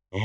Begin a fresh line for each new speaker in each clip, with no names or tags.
Dan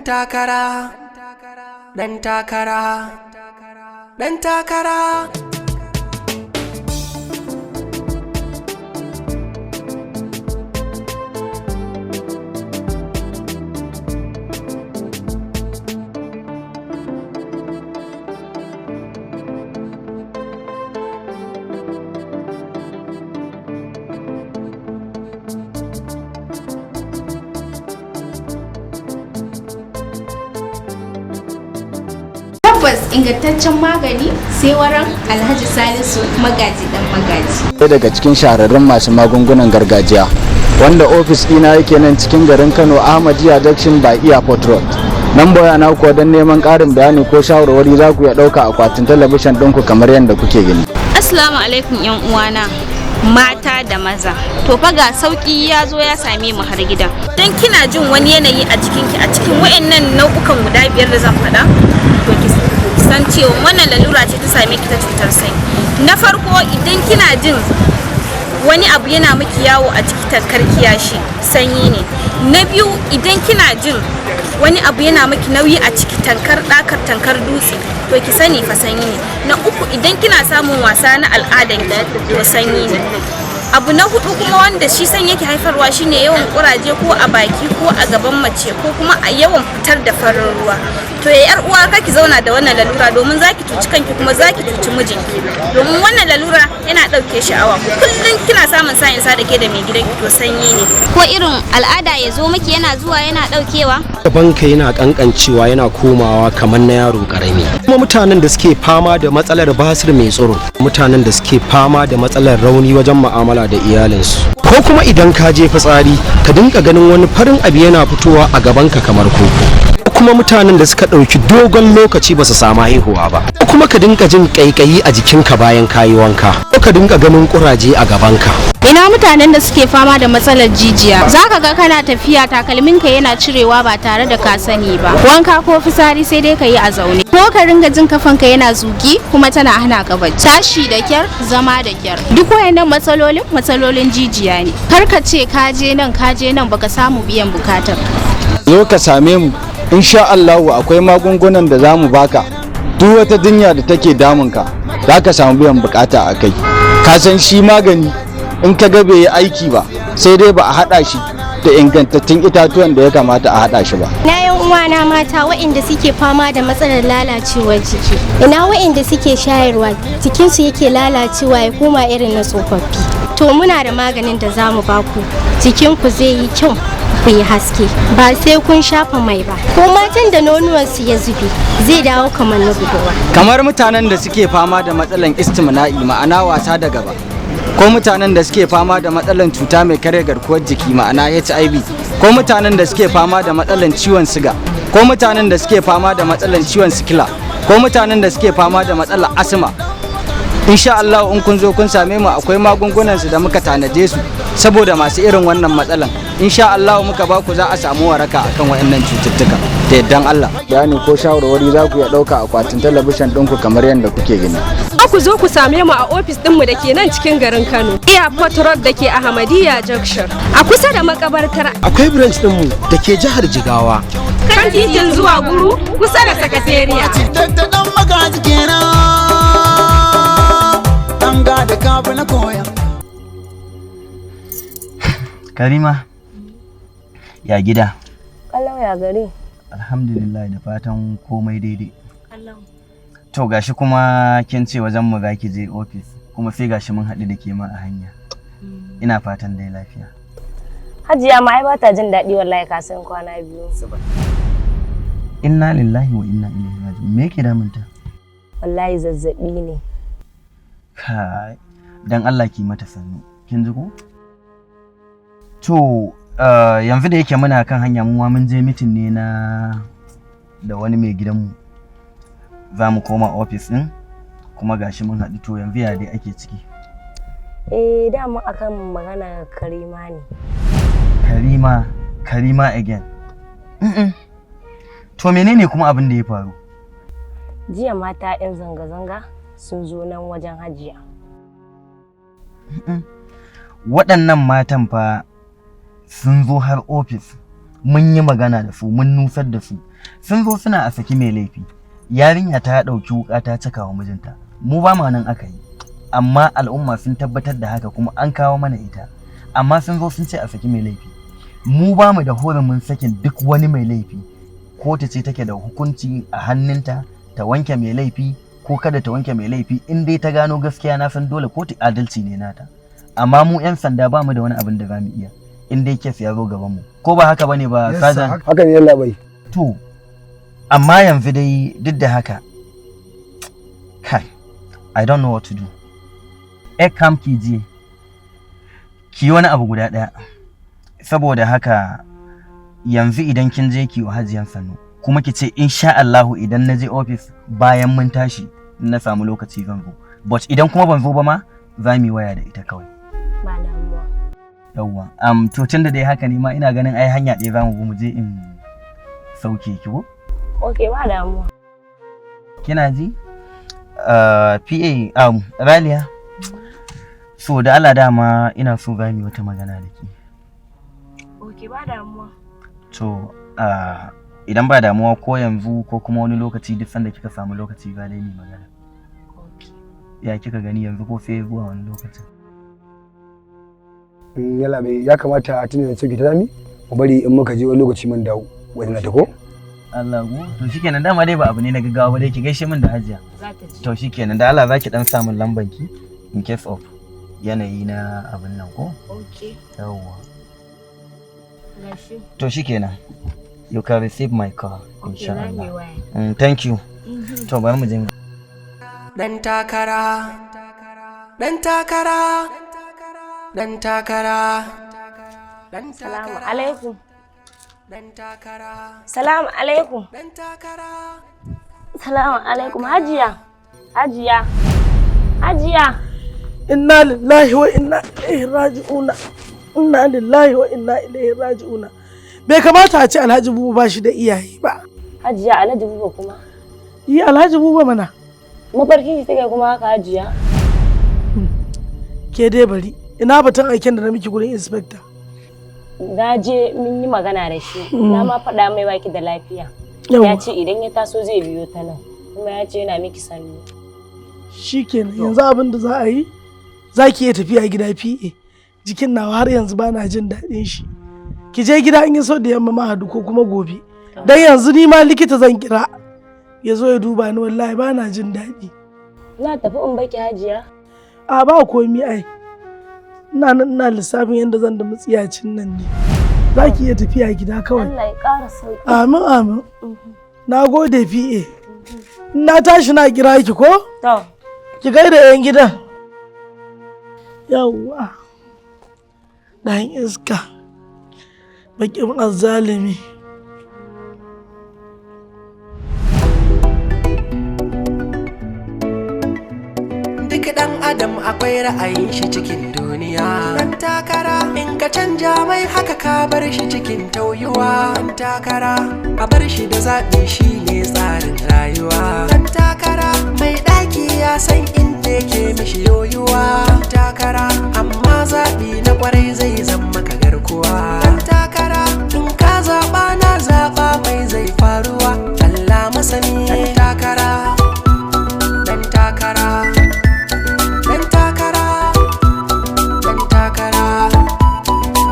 takara, dan takara, dan takara.
Ingantaccen magani sai waran Alhaji Salisu Magaji dan Magaji.
Ɗaya daga cikin shahararrun masu magungunan gargajiya wanda ofis ɗina yake nan cikin garin Kano, AHMAD Junction by Airport Road. Nan boya na kuwa don neman ƙarin bayani ko shawarwari za ku iya ɗauka akwatin talabishin ɗinku kamar yadda kuke gani.
Assalamu alaikum yan uwana mata da maza. To fa ga sauki ya zo ya same mu har gida. Dan kina jin wani yanayi a jikinki a cikin wayannan nau'ukan guda biyar da zan faɗa to ki san cewa wannan lalura ce ta same ki ta cutar sanyi. Na farko idan kina jin wani abu yana miki yawo a ciki tankar kiyashi sanyi ne. Na biyu idan kina jin wani abu yana miki nauyi a ciki tankar dutse to ki sani fa sanyi ne. Na uku idan kina samun wasa na al'adan to sanyi ne. Abu na hudu kuma wanda shi san yake haifarwa shine yawan kuraje ko a baki ko a gaban mace ko kuma a yawan fitar da farin ruwa. To yar uwa kaki zauna da wannan lalura domin zaki tuci kanki kuma zaki tuci mijinki. Domin wannan lalura yana dauke sha'awa. Kullun kina samun sa'in sa da ke da mai gidanki to sanyi ne. Ko irin al'ada ya zo miki yana zuwa yana daukewa?
Banka yana kankancewa yana komawa kamar na yaro karami. Kuma mutanen da suke fama da matsalar basir mai tsoro, mutanen da suke fama da matsalar rauni wajen mu'amala da iyalinsu. Ko kuma idan ka je fitsari ka dinka ganin wani farin abu yana fitowa a gabanka kamar koko. Kuma mutanen da suka ɗauki dogon lokaci ba su samu haihuwa ba. Ko kuma ka dinka jin ƙaiƙayi a jikinka bayan kayi wanka. Ko ka dinka ganin kuraje a gabanka.
Ina mutanen da suke fama da matsalar jijiya. Zaka ga kana tafiya takalminka yana cirewa ba tare da ka sani ba. Wanka ko fitsari sai dai ka yi a zaune. Ko ka ringa jin kafanka yana zugi kuma tana hana ka bacci. Tashi da kyar, zama da kyar. Duk wayannan matsalolin jijiya ne. Kar ka ce ka je nan baka samu biyan bukatar.
Zo ka same mu, insha Allahu akwai magungunan da za mu baka. Duk wata jinya da take damunka za ka samu biyan bukata a kai. Ka san shi magani in ka ga bai yi aiki ba sai dai ba a haɗa shi da ingantattun itatuwan da ya kamata a haɗa shi ba.
Na yan uwana mata waɗanda suke fama da matsalar lalacewar jiki, ina waɗanda suke shayarwa jikinsu yake lalacewa ya koma irin na tsofaffi. To muna da maganin da za mu baku, jikinku zai yi kyau ku yi haske ba sai kun shafa mai ba. Ko matan da nonuwansu ya zube zai dawo kamar na budurwa.
Kamar mutanen da suke fama da matsalan istimna'i ma'ana wasa da gaba. Ko mutanen da suke fama da matsalan cuta mai karya garkuwar jiki ma'ana HIV, ko mutanen da suke fama da matsalan ciwon siga, ko mutanen da suke fama da matsalan ciwon sikila, ko mutanen da suke fama da matsalar asma, insha Allah in kun zo kun same mu akwai magungunan su da muka tanaje su saboda masu irin wannan matsalan. Insha Allah muka ba ku za a samu waraka akan waɗannan cututtuka da yaddan Allah. Bayani ko shawarwari za ku iya ɗauka akwatin talabishin ɗinku kamar yadda kuke gani.
Ku zo ku same mu a ofis ɗinmu da ke nan cikin garin Kano, Airport Road da ke Ahmadiyya Junction, a kusa da makabartar.
Akwai branch ɗinmu da ke jihar Jigawa,
kan titin zuwa Guru, kusa da sakatariya.
Daddaɗan magaji kenan, ɗan gada kafa na koya.
Karima, ya gida?
Kalau ya gari.
Alhamdulillah, da fatan komai daidai. To gashi kuma kin ce wajen mu zaki je office, kuma sai gashi mun haɗu da ke ma a hanya. Ina fatan dai lafiya.
Hajiya ma ai ba ta jin daɗi wallahi ka san kwana biyu.
Inna lillahi wa inna ilaihi raji'un. Me yake damunta?
Wallahi zazzabi ne.
Kai, dan Allah ki mata sannu. Kin ji ko? To, yanzu da yake muna kan hanya mu ma mun je meeting ne da wani mai gidanmu. Za mu koma office din, kuma gashi mun haɗu. To yanzu ya dai ake ciki?
Dama akan magana Karima ne.
Karima again. To menene kuma abin da ya faru?
Jiya mata 'yan zanga-zanga sun zo nan wajen Hajiya.
Waɗannan matan fa sun zo har ofis, mun yi magana da su, mun nusar da su. Sun zo suna a saki mai laifi. Yarinya ta ɗauki wuƙa ta caka wa mijinta. Mu ba ma nan aka yi, amma al'umma sun tabbatar da haka kuma an kawo mana ita. Amma sun zo sun ce a saki mai laifi. Mu ba mu da hurumin sakin duk wani mai laifi. Kotu ce take da hukunci a hannunta ta wanke mai laifi ko kada ta wanke mai laifi. In dai ta gano gaskiya, na san dole kotu adalci ne nata. Amma mu 'yan sanda ba mu da wani abin da za mu iya, in dai kes ya zo gaban mu. Ko ba haka bane ba, Sajan?
haka ne yalla bai.
To amma yanzu dai duk da haka, kai, I don't know what to do. Kam ki je ki wani abu guda ɗaya. Saboda haka yanzu idan kin je ki wa Hajiyan sannu, kuma ki ce insha Allahu idan na je office bayan mun tashi na samu lokaci zan zo. But idan kuma ban zo ba ma, za mu yi waya da ita kawai.
Ba damuwa.
Yawwa. To tunda dai haka ne ma ina ganin ai hanya ɗaya za mu je in sauke ki ko?
Okay, ba damuwa.
Kina ji? PA Raliya. So da Allah dama ina so za mu yi wata magana da ke.
Okay, ba damuwa.
To idan ba damuwa ko yanzu ko kuma wani lokaci, duk sanda kika samu lokaci ba dai ni magana.
Okay.
Ya kika gani yanzu ko sai zuwa wani lokacin?
Yalla bai, ya kamata a tuna da sauki ta zami mu bari in muka je wani lokaci mun dawo wajen ta ko?
Allah go. To shikenan, dama dai ba abu ne na gaggawa ba dai, ki gaishe min da Hajiya.
Za ta ji.
To shikenan, da Allah zaki dan samu lamban ki in case of yanayi na abin nan ko?
Okay.
Yawwa.
Gashi.
To shikenan. You can receive my call,
Okay,
insha
za mu yi
Allah.
waya.
Thank you. To bari mu je.
Dan takara, dan takara, dan takara, dan
Salamu
takara,
alaikum.
dan takara,
Salamu alaikum.
dan takara.
Salamu alaikum. Hajiya. Hajiya. Hajiya.
Inna lillahi wa inna ilaihi raji'una. Inna lillahi wa inna ilaihi raji'una. Bai kamata a ce Alhaji Buba ba shi da iyaye ba.
Hajiya, Alhaji Buba kuma.
Yi Alhaji Buba mana.
Mafarki ki take kuma haka, Hajiya.
Ke dai bari. Ina batun aiken da na miki gurin inspector.
Na je mun yi magana da shi. Na ma faɗa mai baki da lafiya.
Yawwa.
Ya ce idan ya taso zai biyo ta nan. Kuma ya ce yana miki sannu.
Shikenan, yanzu abin da za a yi, za ki iya tafiya gida PA. Jikin nawa har yanzu ba na jin daɗin shi. Ki je gida in yi so da yamma mahadu ko kuma gobe. Dan yanzu ni ma likita zan kira. Ya zo ya duba ni, wallahi ba na jin daɗi.
Na tafi in baki, Hajiya.
A ba komi ai. Ina lissafin yadda zan da matsiyacin nan ne. Za ki iya tafiya gida kawai.
Allah ya ƙara sauki.
Amin amin. Na gode PA. Na tashi na kira ki ko?
To.
Ki gaida 'yan gidan. Yawwa. Dan iska. Bakin azzalimi.
adam akwai ra'ayin shi cikin duniya. Dan takara in ka canja mai haka ka bar shi cikin tauyuwa. Dan takara a bar shi da zaɓi shi ne tsarin rayuwa. Dan takara mai ɗaki ya san inda yake mishi yoyuwa. Dan takara amma zaɓi na kwarai zai zama ka garkuwa. Dan takara in ka zaɓa na zaɓa mai zai faruwa. Allah masani. Dan takara, dan takara, dan takara, dan takara,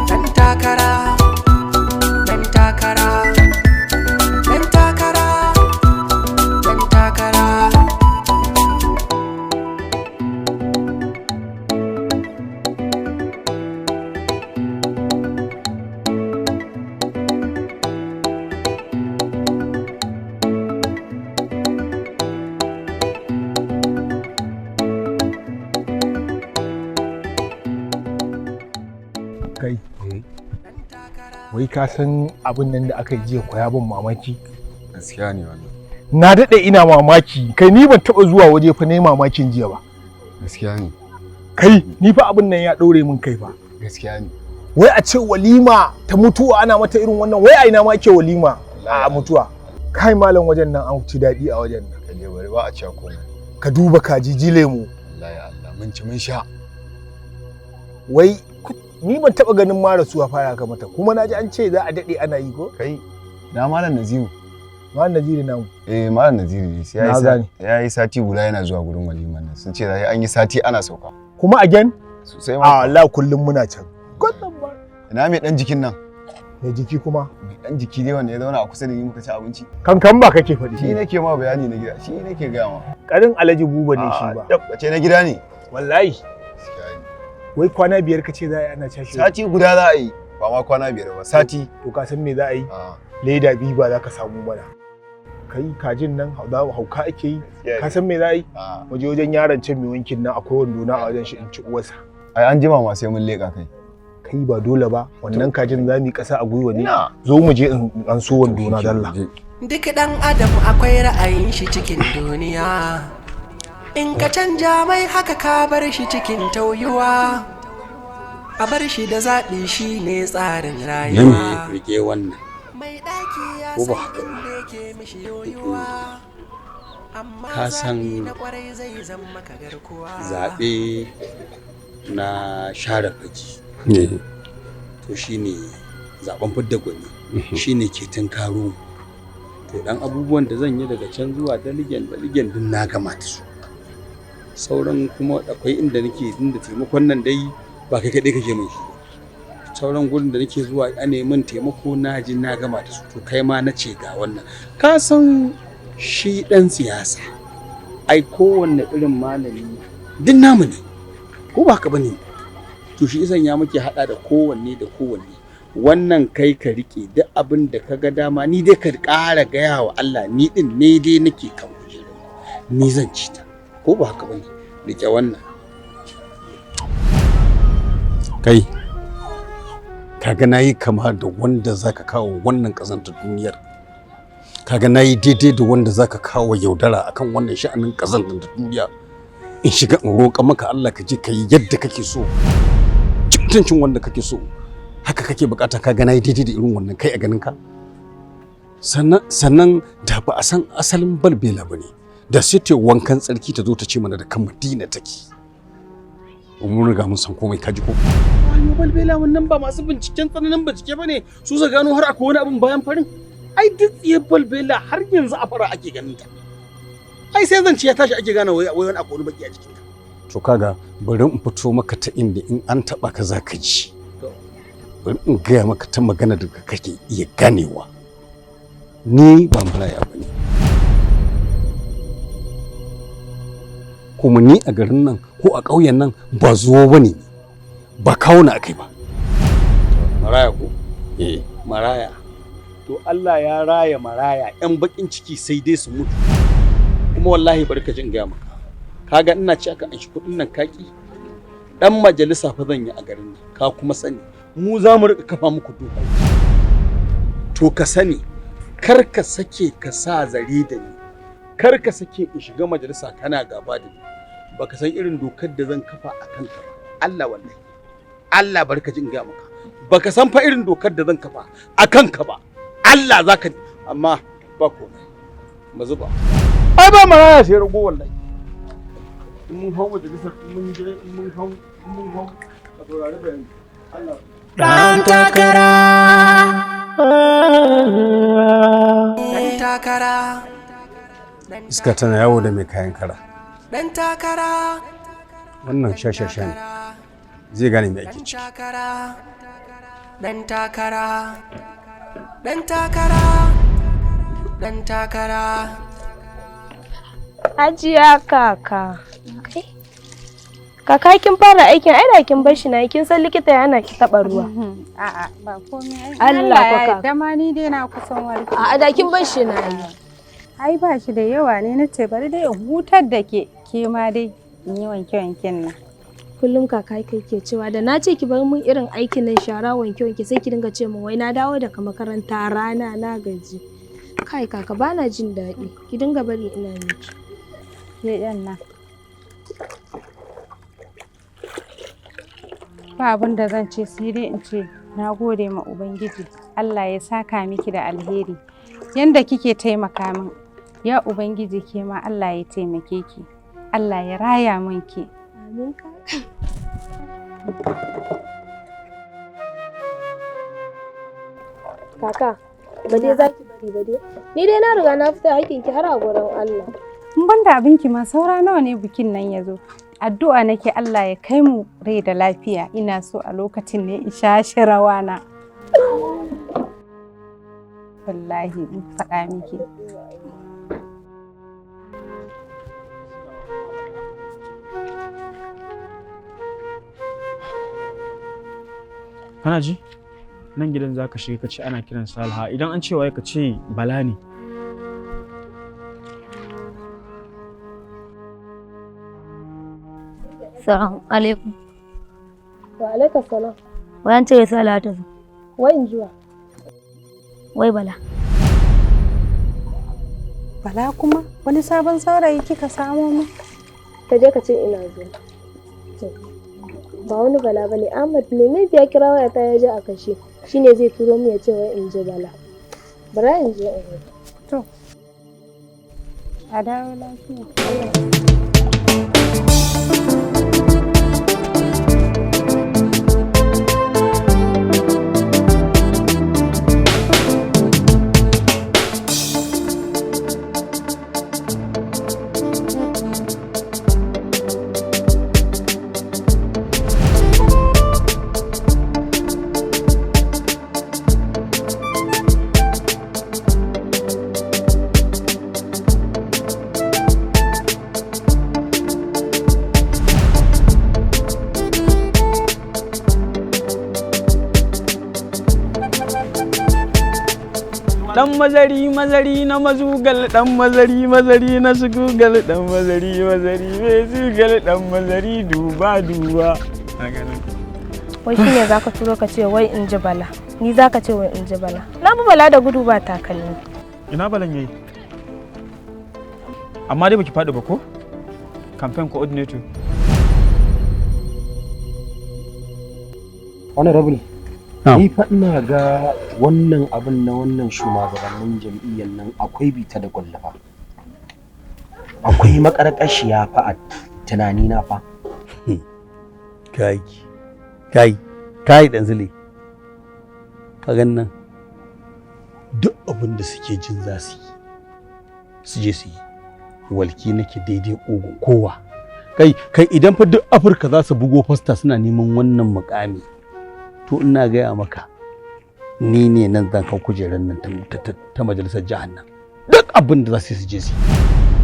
dan takara, dan takara, dan takara, dan takara.
Kai, wai ka san abin nan da aka jiya koya bin mamaki?
Gaskiya ne wannan.
Na daɗe ina mamaki, kai ni ban taɓa zuwa waje fa ne mamakin jiya ba.
Gaskiya ne.
Kai, ni fa abin nan ya ɗaure min kai fa.
Gaskiya ne.
Wai a ce walima ta mutuwa ana mata irin wannan, wai a ina ma ake walima a mutuwa. Kai malam wajen nan an ci daɗi a wajen nan.
Kaje bari ba a ci komai.
Ka duba kaji jile mu.
Wallahi Allah mun ci mun sha.
Wai ni ban taba ganin ma rasuwa fara ka mata kuma naji an ce za a dade ana yi ko
kai na malam Naziru.
Malam Naziru namu
malam Naziru ne sai yayi sati guda yana zuwa gurin waliman nan sun ce sai an yi sati ana sauka
kuma again
sosai ma
Allah kullum muna can
ina mai dan jikin nan
mai jiki kuma
mai dan jiki dai wanda ya zauna a kusa da ni muka ci abinci
kankan ba kake faɗi
shi nake ma bayani na gida shi nake ga ma
karin Alhaji Buba ne shi ba
ce na gida ne
wallahi wai kwana biyar ka ce za a yi ana cashe
sati guda za a yi ba ma kwana biyar ba sati
to ka san me za a yi leda biyu ba za ka samu mana kai kajin nan hauka ake yi ka san me za a yi waje wajen yaron can mai wankin nan akwai wando na a wajen shi in ci uwarsa
ai an jima ma sai mun leka kai
kai ba dole ba wannan kajin za mu yi kasa a gwiwa ne zo mu je in an so wando na dalla
duk dan adam akwai ra'ayin shi cikin duniya. In ka canja mai haka ka bar shi cikin tauyuwa. A bar shi da zaɓi shi ne tsarin rayuwa.
Nan rike wannan.
Mai ɗaki ya
san
inda yake mishi yoyuwa. Amma
ka san zaɓe na share fage. To shine zaɓen fidda gwani. Shine ke tunkaro. To dan abubuwan da zan yi daga can zuwa daligen din na gama da su. Sauran kuma akwai inda taimakon nan dai ba kai kaɗai kake mai shi sauran gurin da nake zuwa a neman taimako na ji na gama da su to kai ma na ce ga wannan ka san shi ɗan siyasa ai kowanne irin malami duk namu ne ko ba ka bane to shi isan ya muke hada da kowanne wannan kai ka rike duk abin da ka ga dama ni dai ka ƙara gaya wa Allah ni din ne dai nake kan kujerar ni zan ci ta ko ba haka bane rike wannan
kai kaga nayi kama da wanda zaka kawo wannan kazantar duniyar kaga nayi daidai da wanda zaka kawo yaudara akan wannan sha'anin kazantar duniya in shiga in roƙa maka Allah ka je kai yadda kake so mutuncin wanda kake so haka kake bukata kaga nayi daidai da irin wannan kai a ganin ka sannan da ba a san asalin balbela bane da sai ta wankan tsarki ta zo ta ce mana da kan Madina take mun riga mun san komai kaji ko
wani balbela wannan ba masu binciken tsananin bincike bane su za gano har akwai wani abin bayan farin ai duk tsiye balbela har yanzu a fara ake ganin ta ai sai zan ce ya tashi ake gane wai wani akwai wani baki a jikin ta
to kaga bari in fito maka ta inda in an taba ka zaka ji bari in gaya maka ta magana da kake iya ganewa ni ba maraya bane kuma ni a garin nan ko a ƙauyen nan ba zuwa bane ba kawo na akai ba
maraya ko maraya to Allah ya raya maraya yan bakin ciki sai dai su mutu kuma wallahi barka jin gaya maka kaga ina ci aka anshi kudin nan kaki dan majalisa fa zan yi a garin nan ka kuma sani mu za mu rika kafa muku dokoki to ka sani kar ka sake ka sa zare da ni kar ka sake in shiga majalisa kana gaba da ni baka san irin dokar da zan kafa a kanka ba. Allah wallahi. Allah barka jin ga maka. Baka san fa irin dokar da zan kafa a kanka ba. Allah zaka amma ba komai. Mazuba. Ai ba maraya sai rago wallahi. Mun hau majalisar mun je mun hau a saurari bayani. Allah.
Dan takara. Dan takara.
Iska tana yawo da mai kayan kara.
Dan takara.
Wannan shashasha ne. Zai gane me ake ciki.
Dan takara. Dan takara. Dan takara.
Hajiya kaka. Kaka kin fara aikin ai da kin bar shi na kin san likita yana ki taba ruwa.
A'a ba komai.
Allah ko ka.
Da ma ni dai na kusan warke.
A'a da kin bar shi na yi.
Ai ba shi da yawa ne nace bari dai in hutar da ke ma dai in yi wanke-wanken nan.
Kullum kaka kai ke cewa da na ce ki bar mun irin aikin nan shara wanke-wanke sai ki dinga ce min wai na dawo daga makaranta rana na gaji. Kai kaka bana jin daɗi. Ki dinga bari ina miki.
Ke ɗan nan. Ba abin da zan ce sai dai in ce na gode ma Ubangiji. Allah ya saka miki da alheri. Yanda kike taimaka min, ya Ubangiji ke ma Allah ya taimake ki. Allah ya raya min ki.
Amin kaka. Kaka, ba dai za ki bari ba dai. Ni dai na riga na fita aikin ki har a gurin Allah.
In banda abinki ma saura nawa ne bikin nan ya zo. Addu'a nake Allah ya kai mu rai da lafiya, ina so a lokacin ne in sha rawana. Wallahi in faɗa miki.
Kana ji? Nan gidan za ka shiga ka ce ana kiran Salha, idan an ce waye ka ce Bala ne.
Salamu alaikum.
Wa alaikum salam.
Wai an ce ya Salha ta zo.
Wai in jiwa.
Wai Bala.
Bala kuma wani sabon saurayi kika samo mu?
Ka je ka ce ina zo. Ba wani Bala bane, Ahmad ne mai biya kira waya ta ya je a kashe. Shine zai turo mu ya ce wai in ji Bala. Bara in je in.
To. A dawo lafiya.
Dan mazari na mazugal, dan mazari na sugugal, dan mazari mai zugal, dan mazari duba.
Wai shine zaka turo ka ce wai in ji Bala. Ni zaka ce wai in ji Bala. Na bi Bala da gudu ba takalmi.
Ina Balan yayi? Amma dai baki faɗi ba ko? Campaign coordinator.
Honorable. Ni fa ina ga wannan abin na wannan shugabannin jam'iyyar nan akwai bita da kwallafa. Akwai makarƙashiya fa a tunani na fa.
Kai dan zile. Ka nan duk abin da suke jin za su yi. Su je su yi. Walki nake daidai ƙugun kowa. Kai idan fa duk Afirka za su bugo fasta suna neman wannan mukami. To ina gaya maka ni ne nan zan kan kujerar nan ta majalisar jihar nan duk abin da za su je su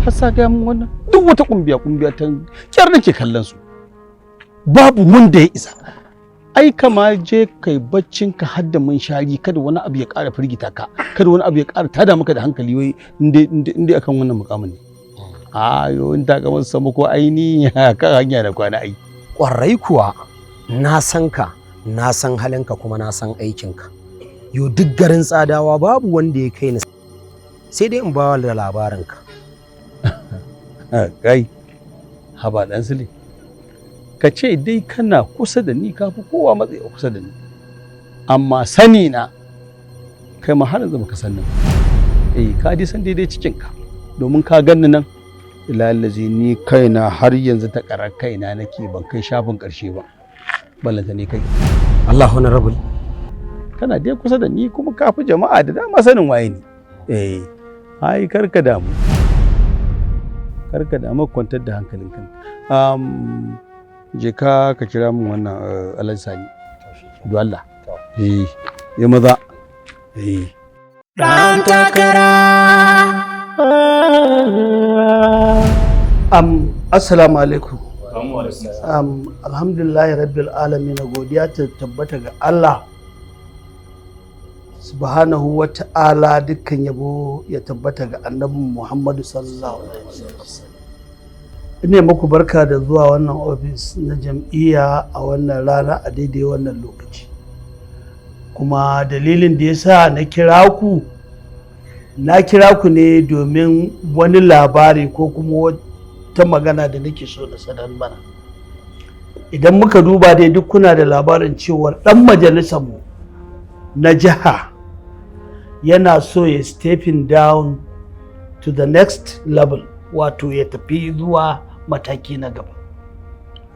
har sa gaya min wannan duk wata kumbiya ta kyar nake kallon su babu wanda ya isa ai kama je kai baccin ka hadda mun shari kada wani abu ya ƙara firgita ka kada wani abu ya ƙara tada maka da hankali wai inda akan wannan mukamin ne ayo in ta ga masa samu ko aini kan hanya da kwana ai
kwarai kuwa na san ka na san halinka kuma na san aikinka. Yo duk garin Tsadawa babu wanda ya kai ni sai dai in bawa da labarinka.
Kai haba dan sule ka ce dai kana kusa da ni kafi kowa matsayi kusa da ni amma sani na kai ma har yanzu baka san ni ka dai san daidai cikin ka domin ka ganni nan ilallazi ni kaina har yanzu ta karar kaina nake ban kai shafin karshe ba ballanta ne kai
Allah honorable
kana dai kusa da ni kuma kafi jama'a da dama sanin waye ni ai karka damu kwantar da hankalin kanka je ka kira min wannan Alhaji Sani do Allah ya maza
Dan takara.
Assalamu alaikum. Alhamdulillahi rabbil alamin, godiya ta tabbata ga Allah subhanahu wa ta'ala, dukkan yabo ya tabbata ga annabi Muhammadu sallallahu alaihi wasallam. Ina muku barka da zuwa wannan ofis na jam'iyya a wannan rana a daidai wannan lokaci. Kuma dalilin da yasa na kira ku ne domin wani labari ko kuma wata magana da nake so na sanar mana. Idan muka duba dai duk kuna da labarin cewar dan majalisar mu na jiha yana so ya stepping down to the next level, wato ya tafi zuwa mataki na gaba.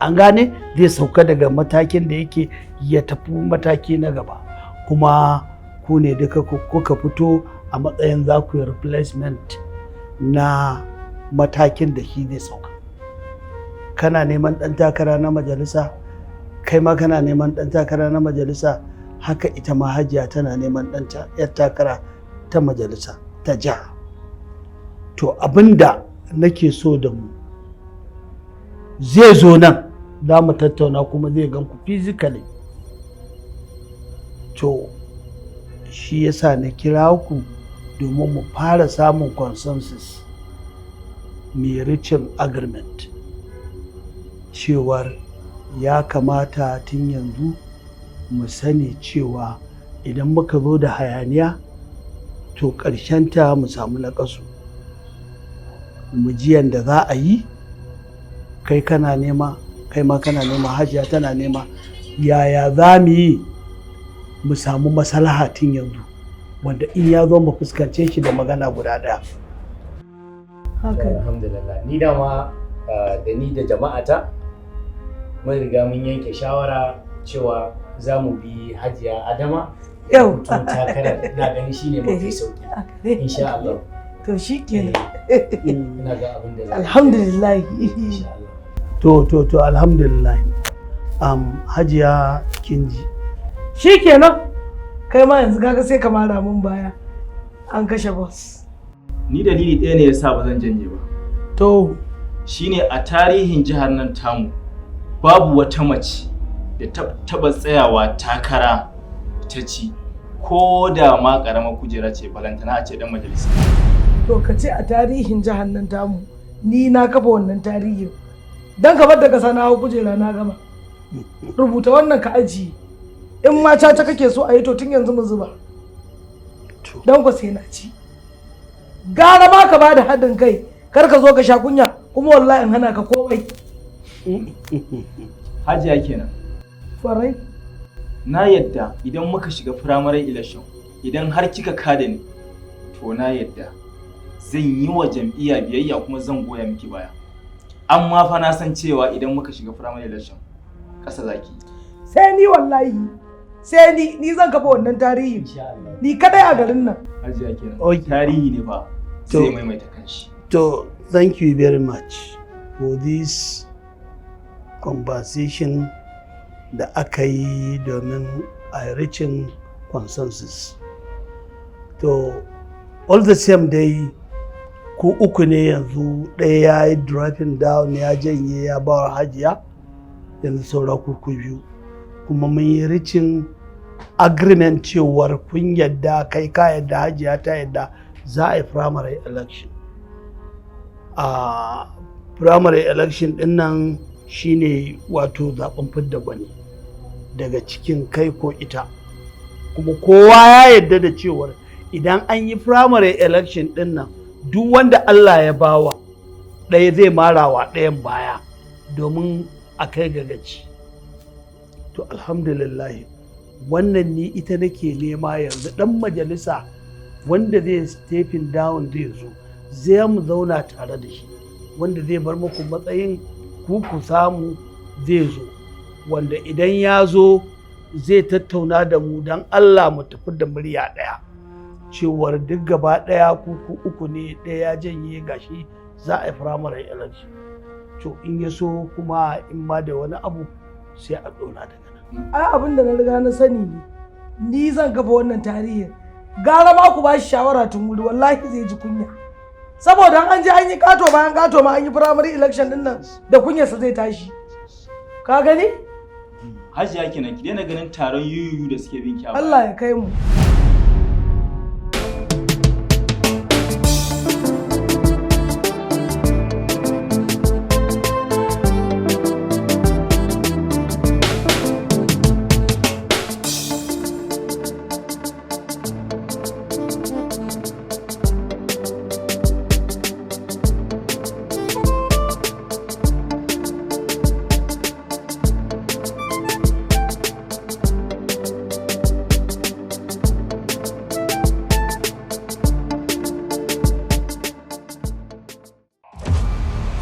An gane, zai sauka daga matakin da yake ya tafi mataki na gaba. Kuma ku ne duka kuka fito a matsayin za ku yi replacement na matakin da shi zai sauka. Kana neman ɗan takara na majalisa, kai ma kana neman ɗan takara na majalisa, haka ita ma Hajiya tana neman ɗan takara ta majalisa ta jiha. To abinda nake so da mu zai zo nan za mu tattauna kuma zai gan ku physically. To shi yasa na kira ku domin mu fara samun consensus, mai reaching agreement cewar ya kamata tun yanzu mu sani cewa idan muka zo da hayaniya to ta mu samu naƙasu. Mu ji yanda za a yi, kai kana nema, kai ma kana nema, Hajiya tana nema, yaya za mu yi mu samu maslaha tun yanzu, wanda in ya zo mu fuskance shi da magana guda ɗaya.
Alhamdulillah, ni dama da ni da jama'ata mun riga mun yanke shawara cewa za mu bi Hajiya Adama
yau
takarar, na gani shine mafi sauki insha Allah.
To shikenan,
ina ga abin da
alhamdulillah. To alhamdulillah. Hajiya kinji shikenan, kai ma yanzu kaga sai ka mara mun baya, an kashe boss.
Ni dalili ɗaya ne yasa ba zan janye ba.
To
shine a tarihin jihar nan tamu babu wata mace da taba tsayawa takara ta ci, ko da ma karamar kujera ce, balantana a ce dan majalisa.
To ka ce a tarihin jihar nan tamu, ni na kafa wannan tarihin dan ka bar da kasa na hau kujera na gama. Rubuta wannan ka ajiye, in ma caca kake so a yi to tun yanzu mu zuba, dan ku sai na ci. Gara ma ka bada haɗin kai, kar ka zo ka sha kunya kuma wallahi in hana ka komai.
Hajiya kenan.
Farai.
Na yadda idan muka shiga primary election, idan har kika kada ni, to na yadda zan yi wa jam'iyya biyayya kuma zan goya miki baya. Amma fa na san cewa idan muka shiga primary election, ƙasa zaki.
Sai ni wallahi, sai ni zan kafa wannan tarihi. Ni kadai a garin nan.
Hajiya kenan. Tarihi ne fa. Sai maimaita kanshi.
To thank you very much for this conversation da aka yi domin a reaching consensus. To all the same dai ku uku ne yanzu, ɗaya ya yi dropping down ya janye ya ba wa Hajiya, yanzu saura ku biyu. Kuma mun yi reaching agreement cewar kun yadda, kai ka yadda, Hajiya ta yadda za a yi primary election. A primary election din nan shine wato zaben fidda gwani daga cikin kai ko ita. Kuma kowa ya yadda da cewar idan an yi primary election din nan, duk wanda Allah ya bawa ɗaya zai marawa ɗayan baya,
domin a kai ga gaci. To alhamdulillah wannan ni ita nake nema yanzu dan majalisa wanda zai stepping down zai mu zauna tare da shi wanda zai bar muku matsayin ku samu zai zo wanda idan ya zo zai tattauna da mu don Allah mu tafi da murya ɗaya cewar duk gaba ɗaya ku uku ne ɗaya janye gashi za a yi firamare election to in ya so kuma in ma da wani abu sai a ɗona daga nan.
Ai abin da na riga na sani ne ni zan kafa wannan tarihin gara ma ku ba shi shawara tun wuri wallahi zai ji kunya saboda an je an yi kato bayan kato ma an yi primary election din nan da kunyarsa zai tashi ka gani
Hajiya kenan ki daina ganin taron yuyu da suke bin ki
Allah ya kai mu.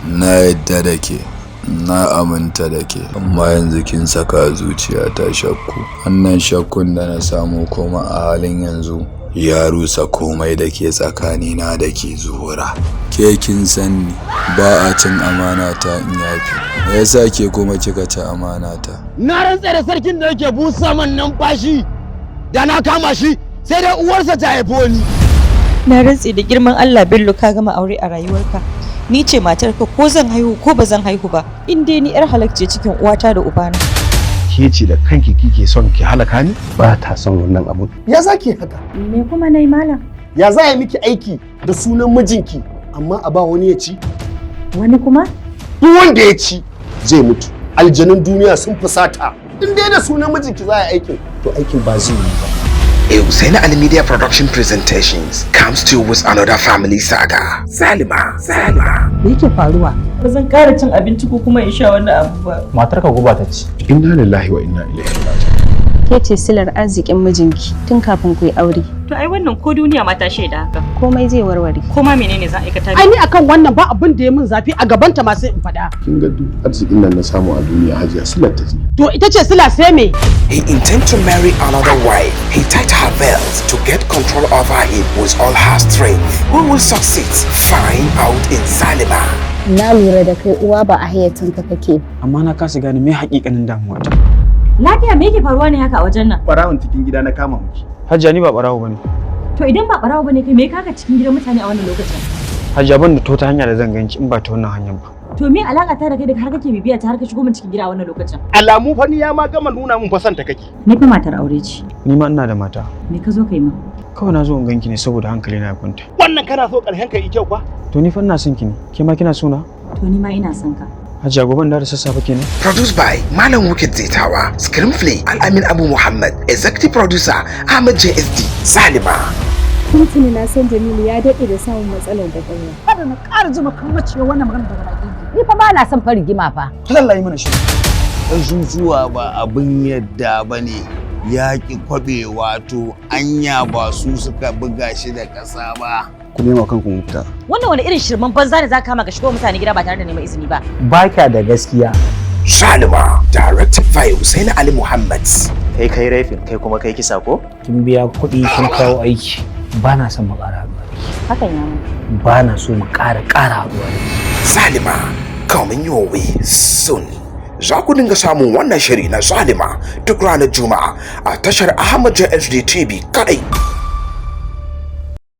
Na yadda da ke, na aminta da ke, amma yanzu kin saka zuciya ta shakku. Wannan shakkun da na samu kuma a halin yanzu ya rusa komai da ke tsakanina da ke Zuhura. Ke kin sani ba a cin amana ta in yafi. Me yasa ke kuma kika ci amana ta?
Na rantsa da sarkin da yake busa man numfashi da na kama shi sai dai uwarsa ta haifo ni.
Na rantse da girman Allah Bello ka gama aure a rayuwarka. Ni ce matarka ko zan haihu ko ba zan haihu ba. In dai ni yar halakce cikin uwata da ubana.
Ke ce da kanki kike son ki halaka ni? Ba ta son wannan abun.
Ya zaki haka?
Me kuma nayi malam?
Ya za ya miki aiki da sunan mijinki amma a ba wani ya ci?
Wani kuma?
Duk wanda ya ci zai mutu. Aljanun duniya sun fusata. In dai da sunan mijinki za a aikin to aikin ba zai yi ba.
A Husaini Ali Media Production Presentations comes to you with another family saga. Salima.
Me yake faruwa? Ba zan ƙara cin abinci ko kuma in sha wannan abu ba.
Matarka guba ta ci. Inna lillahi wa inna ilaihi raji'un.
Ke ce silar arzikin mijinki tun kafin ku yi aure. To ai wannan ko duniya ma ta shaida haka. Komai zai warware. Koma menene za a aikata?
Ai ni akan wannan ba abin da ya min zafi a gaban ta ma sai in faɗa.
Kin ga duk arzikin nan na samu a duniya Hajiya silar ta ce.
To ita ce sila sai me?
He intends to marry another wife. He tied her belt to get control over him with all her strength. Who will succeed? Find out in Salima.
Na lura da kai uwa ba a hayyacinka kake.
Amma na kasa gane me haƙiƙanin damuwa ta.
Lafiya me yake faruwa ne haka a wajen nan?
Barawon cikin gida na kama miki.
Hajiya ni ba barawo bane.
To idan ba barawo bane kai me kaka cikin gidan mutane a wannan lokacin?
Hajiya ban da ta hanya da zan ganki in ba ta wannan hanyar ba.
To me alaka ta da kai da har kake bibiya ta har ka shigo min cikin gida a wannan lokacin?
Alamu fa ni ya ma gama nuna min fa son ta kake.
Ni fa matar aure ce.
Ni ma ina da mata.
Me ka zo kai ma?
Kawai na zo in ganki ne saboda hankali na ya kwanta.
Wannan kana so ƙarshen ka yi kyau kwa?
To ni fa ina son ki ne. Ke ma kina so na?
To ni ma ina son ka.
Hajiya gobe da sassafe kenan.
Produced by Malam Wukid Zaitawa, Screenplay Al-Amin Abu Muhammad, Executive Producer Ahmad JSD, Salima.
Tuntuni na san Jamilu ya daɗe da samun matsalar da ƙarya.
Kada na ƙara jima kan maciya wannan magana daga baki. Ni fa ba na son fa rigima fa.
Allah yi mana shi.
Zuzuwa ba abin yadda bane. Yaƙi kwabe wato anya ba su suka buga shi da ƙasa ba.
Ku nema kanku mafita.
Wannan wani irin shirman banza ne za ka kama ka shigo mutane gida ba tare da neman izini ba.
Baka da gaskiya.
Salima, directed by Husaini Ali Muhammad.
Kai raifin, kai kuma kai kisa ko?
Kin biya kuɗi kin kawo aiki. Ba na son mu ƙara haɗuwa.
Hakan ya mu.
Ba na so mu ƙara haɗuwa.
Salima, coming your way soon. Za ku dinga samun wannan shiri na Salima duk ranar Juma'a a tashar Ahmad JSD TV kadai.